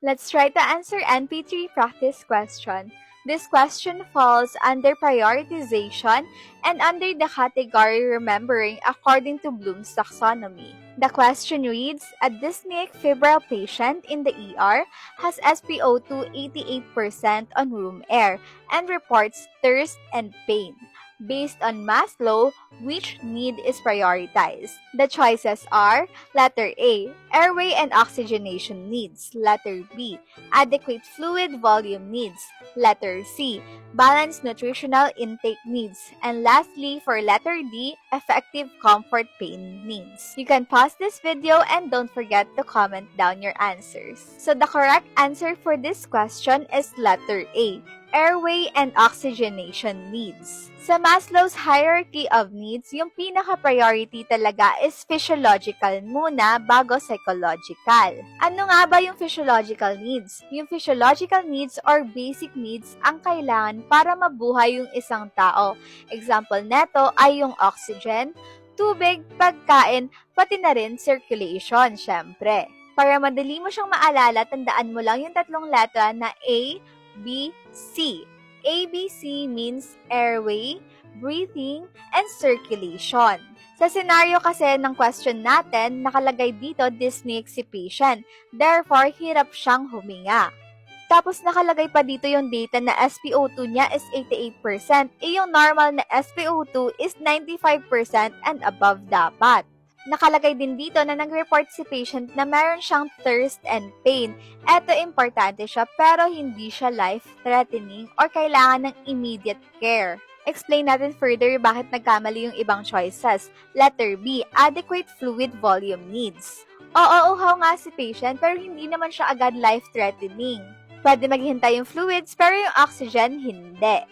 Let's try to answer NP3 practice question. This question falls under prioritization and under the category remembering according to Bloom's taxonomy. The question reads, a dyspneic febrile patient in the ER has SpO2 88% on room air and reports thirst and pain. Based on Maslow, which need is prioritized? The choices are letter A, airway and oxygenation needs, letter B, adequate fluid volume needs, letter C, balanced nutritional intake needs, and lastly, for letter D, effective comfort pain needs. You can pause this video and don't forget to comment down your answers. So the correct answer for this question is letter A, airway and oxygenation needs. Sa Maslow's hierarchy of needs, yung pinaka-priority talaga is physiological muna bago psychological. Ano nga ba yung physiological needs? Yung physiological needs or basic needs ang kailangan para mabuhay yung isang tao. Example neto ay yung oxygen, tubig, pagkain, pati na rin circulation, syempre. Para madali mo siyang maalala, tandaan mo lang yung tatlong letra na A, B, C. ABC means airway, breathing, and circulation. Sa senaryo kasi ng question natin, nakalagay dito dyspneic si patient. Therefore, hirap siyang huminga. Tapos nakalagay pa dito yung data na SpO2 niya is 88%. Yung normal na SpO2 is 95% and above dapat. Nakalagay din dito na nag-report si patient na meron siyang thirst and pain. Eto, importante siya pero hindi siya life-threatening or kailangan ng immediate care. Explain natin further bakit nagkamali yung ibang choices. Letter B, adequate fluid volume needs. Oo, uhaw nga si patient pero hindi naman siya agad life-threatening. Pwede maghintay yung fluids pero yung oxygen hindi.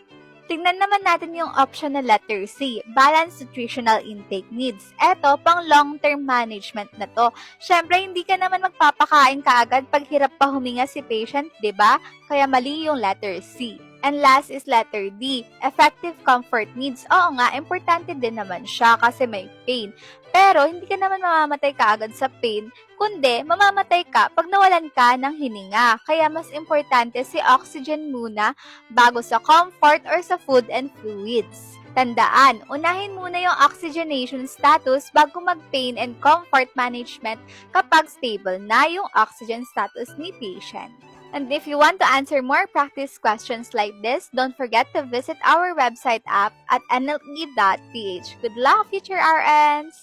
Tingnan naman natin yung option na letter C, balanced nutritional intake needs. Eto, pang long-term management na to. Syempre, hindi ka naman magpapakain kaagad pag hirap pa huminga si patient, di ba? Kaya mali yung letter C. And last is letter D, effective comfort needs. Oo nga, importante din naman siya kasi may pain. Pero, hindi ka naman mamamatay kaagad sa pain, kundi mamamatay ka pag nawalan ka ng hininga. Kaya mas importante si oxygen muna bago sa comfort or sa food and fluids. Tandaan, unahin muna yung oxygenation status bago mag-pain and comfort management kapag stable na yung oxygen status ni patient. And if you want to answer more practice questions like this, don't forget to visit our website app at nle.ph. Good luck, future RNs!